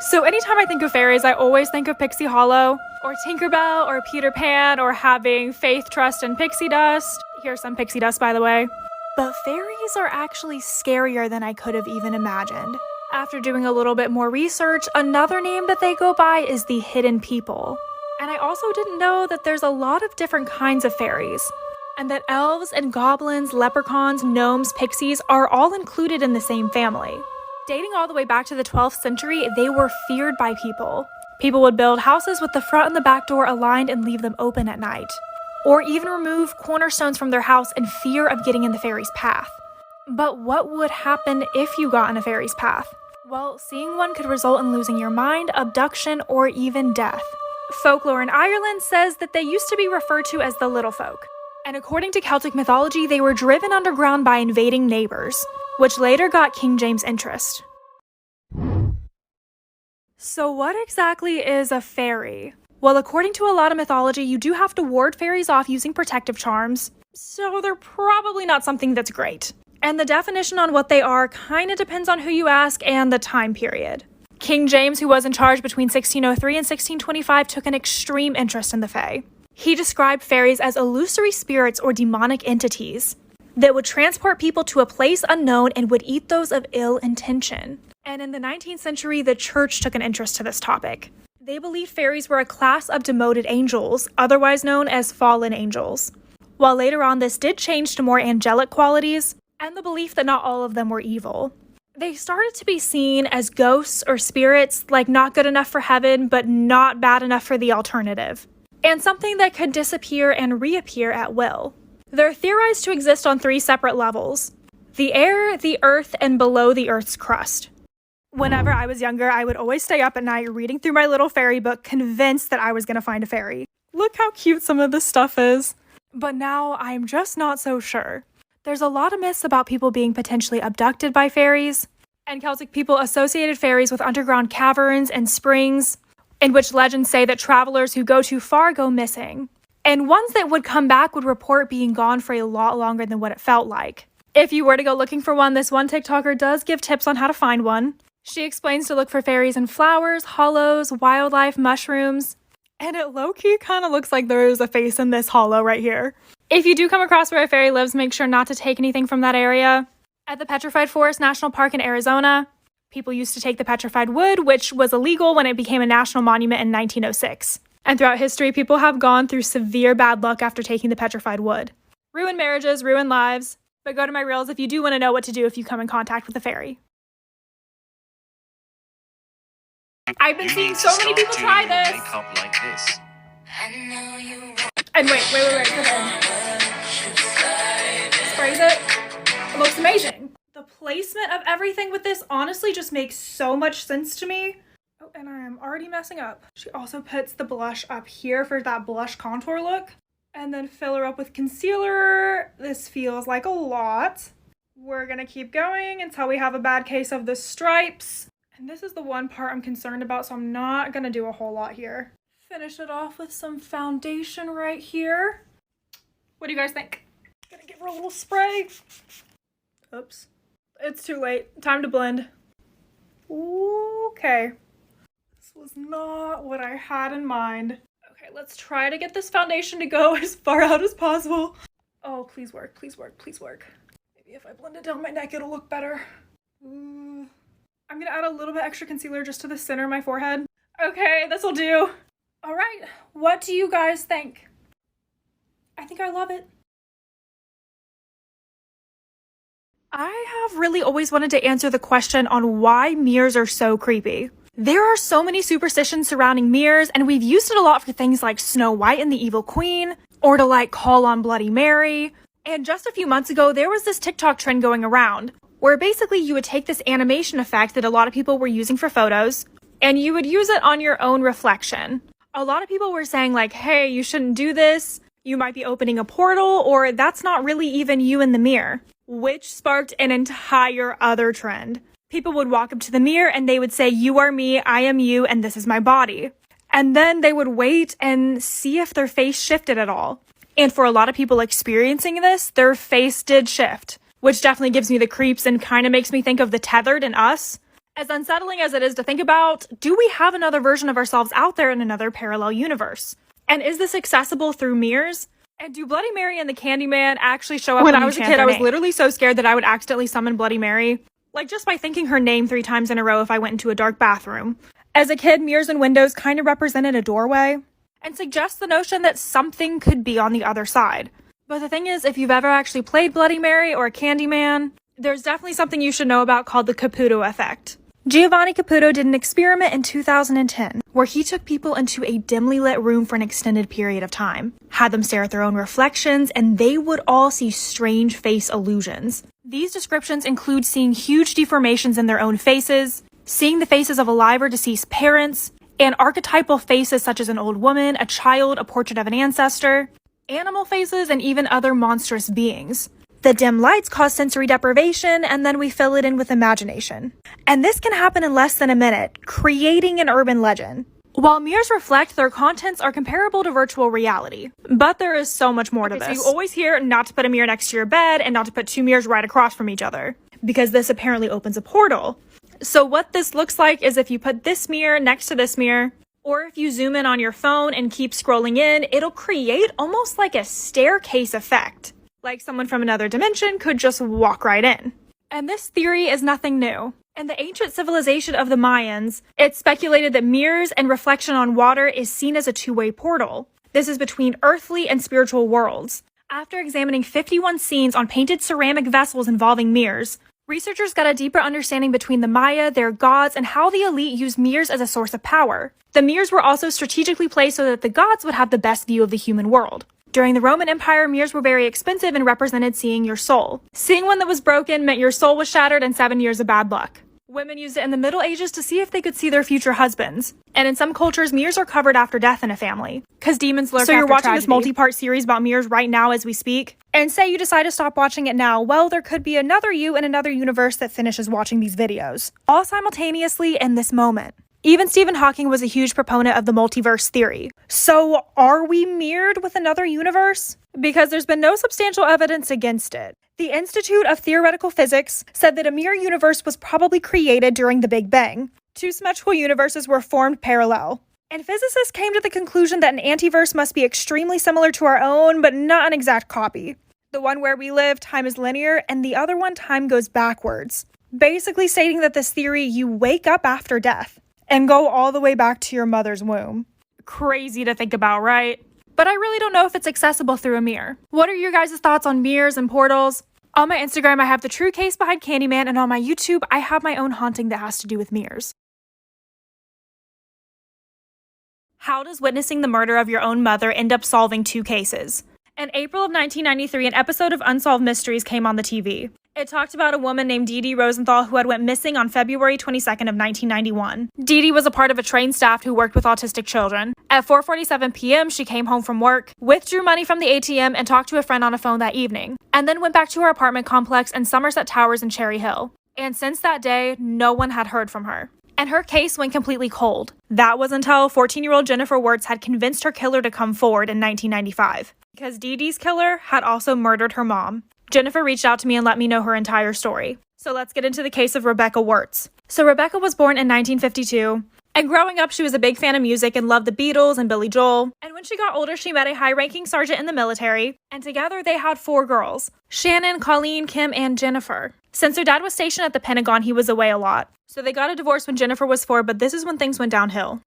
So anytime I think of fairies, I always think of Pixie Hollow, or Tinkerbell, or Peter Pan, or having faith, trust, and pixie dust. Here's some pixie dust, by the way. But fairies are actually scarier than I could have even imagined. After doing a little bit more research, another name that they go by is the Hidden People. And I also didn't know that there's a lot of different kinds of fairies, and that elves and goblins, leprechauns, gnomes, pixies are all included in the same family. Dating all the way back to the 12th century, they were feared by people. People would build houses with the front and the back door aligned and leave them open at night, or even remove cornerstones from their house in fear of getting in the fairy's path. But what would happen if you got in a fairy's path? Well, seeing one could result in losing your mind, abduction, or even death. Folklore in Ireland says that they used to be referred to as the Little Folk. And according to Celtic mythology, they were driven underground by invading neighbors, which later got King James' interest. So what exactly is a fairy? Well, according to a lot of mythology, you do have to ward fairies off using protective charms, so they're probably not something that's great. And the definition on what they are kind of depends on who you ask and the time period. King James, who was in charge between 1603 and 1625, took an extreme interest in the fae. He described fairies as illusory spirits or demonic entities that would transport people to a place unknown and would eat those of ill intention. And in the 19th century, the church took an interest to this topic. They believed fairies were a class of demoted angels, otherwise known as fallen angels. While later on, this did change to more angelic qualities, and the belief that not all of them were evil. They started to be seen as ghosts or spirits, like not good enough for heaven, but not bad enough for the alternative, and something that could disappear and reappear at will. They're theorized to exist on 3 separate levels: the air, the earth, and below the earth's crust. Whenever I was younger, I would always stay up at night reading through my little fairy book, convinced that I was going to find a fairy. Look how cute some of this stuff is. But now I'm just not so sure. There's a lot of myths about people being potentially abducted by fairies, and Celtic people associated fairies with underground caverns and springs, in which legends say that travelers who go too far go missing. And ones that would come back would report being gone for a lot longer than what it felt like. If you were to go looking for one, this one TikToker does give tips on how to find one. She explains to look for fairies in flowers, hollows, wildlife, mushrooms, and it low-key kind of looks like there is a face in this hollow right here. If you do come across where a fairy lives, make sure not to take anything from that area. At the Petrified Forest National Park in Arizona, people used to take the petrified wood, which was illegal when it became a national monument in 1906. And throughout history, people have gone through severe bad luck after taking the petrified wood. Ruined marriages, ruined lives. But go to my reels if you do want to know what to do if you come in contact with a fairy. I've been seeing so many people try this. Like this. And wait, come on. Sprays it. It looks amazing. The placement of everything with this honestly just makes so much sense to me. Oh, and I am already messing up. She also puts the blush up here for that blush contour look. And then fill her up with concealer. This feels like a lot. We're gonna keep going until we have a bad case of the stripes. And this is the one part I'm concerned about, so I'm not gonna do a whole lot here. Finish it off with some foundation right here. What do you guys think? Gonna give her a little spray. Oops. It's too late. Time to blend. Okay. This was not what I had in mind. Okay, let's try to get this foundation to go as far out as possible. Oh, please work, please work, please work. Maybe if I blend it down my neck, it'll look better. I'm gonna add a little bit extra concealer just to the center of my forehead. Okay, this'll do. All right, what do you guys think? I think I love it. I have really always wanted to answer the question on why mirrors are so creepy. There are so many superstitions surrounding mirrors, and we've used it a lot for things like Snow White and the Evil Queen, or to like call on Bloody Mary. And just a few months ago, there was this TikTok trend going around, where basically you would take this animation effect that a lot of people were using for photos, and you would use it on your own reflection. A lot of people were saying like, hey, you shouldn't do this. You might be opening a portal, or that's not really even you in the mirror, which sparked an entire other trend. People would walk up to the mirror and they would say, you are me, I am you, and this is my body. And then they would wait and see if their face shifted at all. And for a lot of people experiencing this, their face did shift, which definitely gives me the creeps and kind of makes me think of The Tethered in Us. As unsettling as it is to think about, do we have another version of ourselves out there in another parallel universe? And is this accessible through mirrors? And do Bloody Mary and the Candyman actually show up when I was a kid? I was literally so scared that I would accidentally summon Bloody Mary. Like, just by thinking her name 3 times in a row if I went into a dark bathroom. As a kid, mirrors and windows kind of represented a doorway and suggest the notion that something could be on the other side. But the thing is, if you've ever actually played Bloody Mary or Candyman, there's definitely something you should know about called the Caputo effect. Giovanni Caputo did an experiment in 2010 where he took people into a dimly lit room for an extended period of time, had them stare at their own reflections, and they would all see strange face illusions. These descriptions include seeing huge deformations in their own faces, seeing the faces of alive or deceased parents, and archetypal faces such as an old woman, a child, a portrait of an ancestor, animal faces, and even other monstrous beings. The dim lights cause sensory deprivation, and then we fill it in with imagination. And this can happen in less than a minute, creating an urban legend. While mirrors reflect, their contents are comparable to virtual reality. But there is so much more to this. So you always hear not to put a mirror next to your bed and not to put 2 mirrors right across from each other, because this apparently opens a portal. So what this looks like is if you put this mirror next to this mirror, or if you zoom in on your phone and keep scrolling in, it'll create almost like a staircase effect. Like someone from another dimension could just walk right in. And this theory is nothing new. In the ancient civilization of the Mayans, it's speculated that mirrors and reflection on water is seen as a 2-way portal. This is between earthly and spiritual worlds. After examining 51 scenes on painted ceramic vessels involving mirrors, researchers got a deeper understanding between the Maya, their gods, and how the elite used mirrors as a source of power. The mirrors were also strategically placed so that the gods would have the best view of the human world. During the Roman Empire, mirrors were very expensive and represented seeing your soul. Seeing one that was broken meant your soul was shattered and 7 years of bad luck. Women used it in the Middle Ages to see if they could see their future husbands. And in some cultures, mirrors are covered after death in a family, because demons lurk after tragedy. So you're watching this multi-part series about mirrors right now as we speak? And say you decide to stop watching it now, well, there could be another you in another universe that finishes watching these videos, all simultaneously in this moment. Even Stephen Hawking was a huge proponent of the multiverse theory. So are we mirrored with another universe? Because there's been no substantial evidence against it. The Institute of Theoretical Physics said that a mirror universe was probably created during the Big Bang. 2 symmetrical universes were formed parallel. And physicists came to the conclusion that an antiverse must be extremely similar to our own, but not an exact copy. The one where we live, time is linear, and the other one, time goes backwards. Basically stating that this theory, you wake up after death and go all the way back to your mother's womb. Crazy to think about, right? But I really don't know if it's accessible through a mirror. What are your guys' thoughts on mirrors and portals? On my Instagram, I have the true case behind Candyman, and on my YouTube, I have my own haunting that has to do with mirrors. How does witnessing the murder of your own mother end up solving 2 cases? In April of 1993, an episode of Unsolved Mysteries came on the TV. It talked about a woman named Dee Dee Rosenthal who had went missing on February 22nd of 1991. Dee Dee was a part of a trained staff who worked with autistic children. At 4:47 p.m., she came home from work, withdrew money from the ATM, and talked to a friend on a phone that evening, and then went back to her apartment complex in Somerset Towers in Cherry Hill. And since that day, no one had heard from her. And her case went completely cold. That was until 14-year-old Jennifer Wirtz had convinced her killer to come forward in 1995. Because Dee Dee's killer had also murdered her mom. Jennifer reached out to me and let me know her entire story. So let's get into the case of Rebecca Wirtz. So Rebecca was born in 1952. And growing up, she was a big fan of music and loved the Beatles and Billy Joel. And when she got older, she met a high-ranking sergeant in the military. And together, they had 4 girls. Shannon, Colleen, Kim, and Jennifer. Since her dad was stationed at the Pentagon, he was away a lot. So they got a divorce when Jennifer was 4, but this is when things went downhill.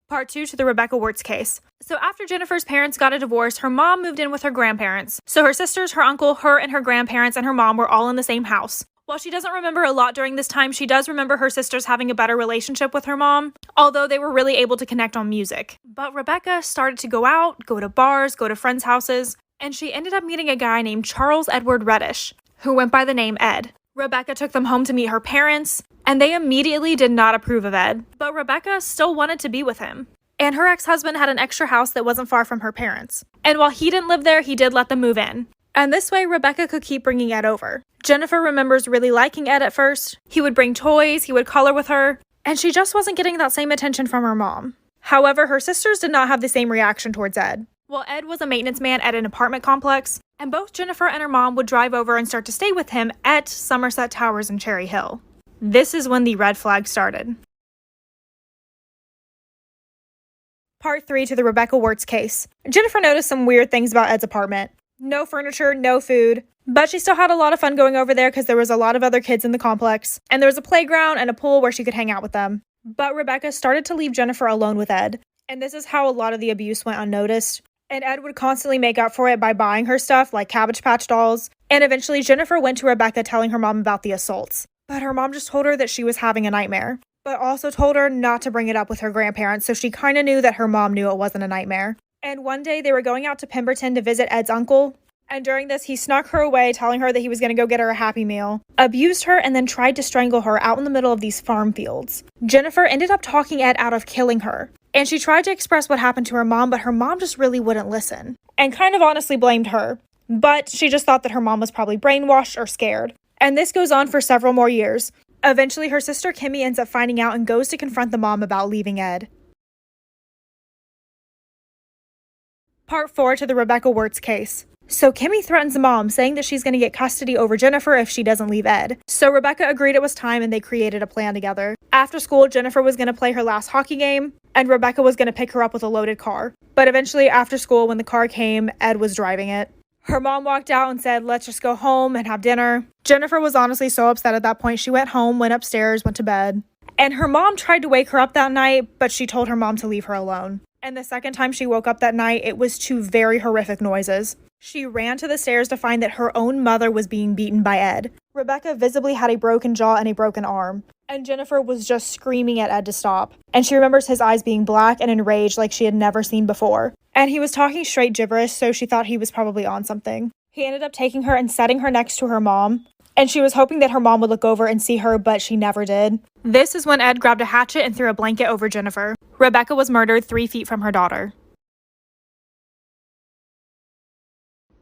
Part 2 to the Rebecca Wirtz case. So after Jennifer's parents got a divorce, her mom moved in with her grandparents. So her sisters, her uncle, her and her grandparents, and her mom were all in the same house. While she doesn't remember a lot during this time, she does remember her sisters having a better relationship with her mom, although they were really able to connect on music. But Rebecca started to go out, go to bars, go to friends' houses, and she ended up meeting a guy named Charles Edward Reddish, who went by the name Ed. Rebecca took them home to meet her parents, and they immediately did not approve of Ed, but Rebecca still wanted to be with him. And her ex-husband had an extra house that wasn't far from her parents. And while he didn't live there, he did let them move in. And this way, Rebecca could keep bringing Ed over. Jennifer remembers really liking Ed at first. He would bring toys, he would color with her, and she just wasn't getting that same attention from her mom. However, her sisters did not have the same reaction towards Ed. Well, Ed was a maintenance man at an apartment complex, and both Jennifer and her mom would drive over and start to stay with him at Somerset Towers in Cherry Hill. This is when the red flag started. Part 3 to the Rebecca Wirtz case. Jennifer noticed some weird things about Ed's apartment. No furniture, no food. But she still had a lot of fun going over there because there was a lot of other kids in the complex, and there was a playground and a pool where she could hang out with them. But Rebecca started to leave Jennifer alone with Ed, and this is how a lot of the abuse went unnoticed. And Ed would constantly make up for it by buying her stuff like Cabbage Patch dolls, and eventually Jennifer went to Rebecca telling her mom about the assaults. But her mom just told her that she was having a nightmare, but also told her not to bring it up with her grandparents, so she kind of knew that her mom knew it wasn't a nightmare. And one day they were going out to Pemberton to visit Ed's uncle, and during this he snuck her away, telling her that he was going to go get her a Happy Meal, abused her, and then tried to strangle her out in the middle of these farm fields. Jennifer ended up talking Ed out of killing her, and she tried to express what happened to her mom, but her mom just really wouldn't listen, and kind of honestly blamed her. But she just thought that her mom was probably brainwashed or scared. And this goes on for several more years. Eventually, her sister Kimmy ends up finding out and goes to confront the mom about leaving Ed. Part 4 to the Rebecca Wirtz case. So Kimmy threatens the mom, saying that she's going to get custody over Jennifer if she doesn't leave Ed. So Rebecca agreed it was time, and they created a plan together. After school, Jennifer was going to play her last hockey game, and Rebecca was going to pick her up with a loaded car. But eventually, after school, when the car came, Ed was driving it. Her mom walked out and said, "Let's just go home and have dinner." Jennifer was honestly so upset at that point. She went home, went upstairs, went to bed. And her mom tried to wake her up that night, but she told her mom to leave her alone. And the second time she woke up that night, it was to very horrific noises. She ran to the stairs to find that her own mother was being beaten by Ed. Rebecca visibly had a broken jaw and a broken arm, and Jennifer was just screaming at Ed to stop. And she remembers his eyes being black and enraged like she had never seen before. And he was talking straight gibberish, so she thought he was probably on something. He ended up taking her and setting her next to her mom, and she was hoping that her mom would look over and see her, but she never did. This is when Ed grabbed a hatchet and threw a blanket over Jennifer. Rebecca was murdered 3 feet from her daughter.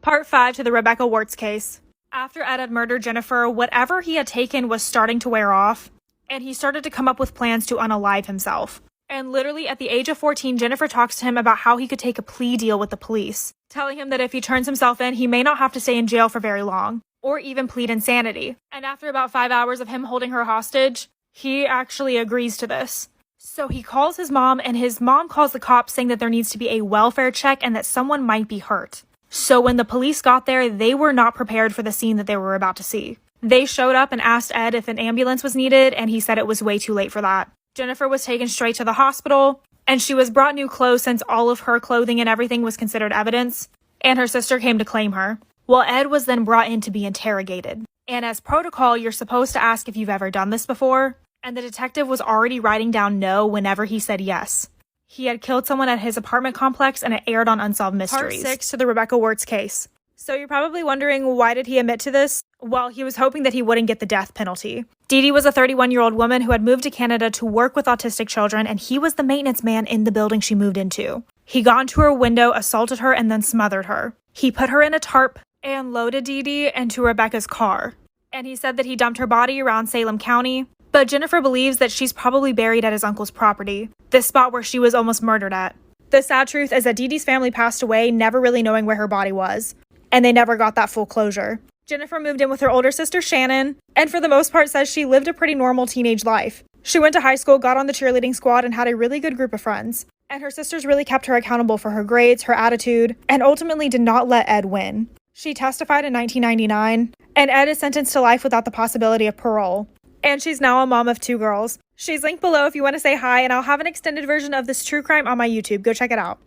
Part 5 to the Rebecca Wirtz case. After Ed had murdered Jennifer, whatever he had taken was starting to wear off, and he started to come up with plans to unalive himself. And literally at the age of 14, Jennifer talks to him about how he could take a plea deal with the police, telling him that if he turns himself in, he may not have to stay in jail for very long, or even plead insanity. And after about 5 hours of him holding her hostage, he actually agrees to this. So he calls his mom, and his mom calls the cops saying that there needs to be a welfare check and that someone might be hurt. So when the police got there, they were not prepared for the scene that they were about to see. They showed up and asked Ed if an ambulance was needed, and he said it was way too late for that. Jennifer was taken straight to the hospital, and she was brought new clothes since all of her clothing and everything was considered evidence, and her sister came to claim her. Well, Ed was then brought in to be interrogated. And as protocol, you're supposed to ask if you've ever done this before, and the detective was already writing down no whenever he said yes. He had killed someone at his apartment complex, and it aired on Unsolved Mysteries. Part 6 to the Rebecca Wirtz case. So you're probably wondering, why did he admit to this? Well, he was hoping that he wouldn't get the death penalty. Dee Dee was a 31-year-old woman who had moved to Canada to work with autistic children, and he was the maintenance man in the building she moved into. He got into her window, assaulted her, and then smothered her. He put her in a tarp and loaded Dee Dee into Rebecca's car. And he said that he dumped her body around Salem County, but Jennifer believes that she's probably buried at his uncle's property, the spot where she was almost murdered at. The sad truth is that Dee Dee's family passed away, never really knowing where her body was, and they never got that full closure. Jennifer moved in with her older sister Shannon, and for the most part says she lived a pretty normal teenage life. She went to high school, got on the cheerleading squad, and had a really good group of friends. And her sisters really kept her accountable for her grades, her attitude, and ultimately did not let Ed win. She testified in 1999, and Ed is sentenced to life without the possibility of parole. And she's now a mom of 2 girls. She's linked below if you want to say hi, and I'll have an extended version of this true crime on my YouTube. Go check it out.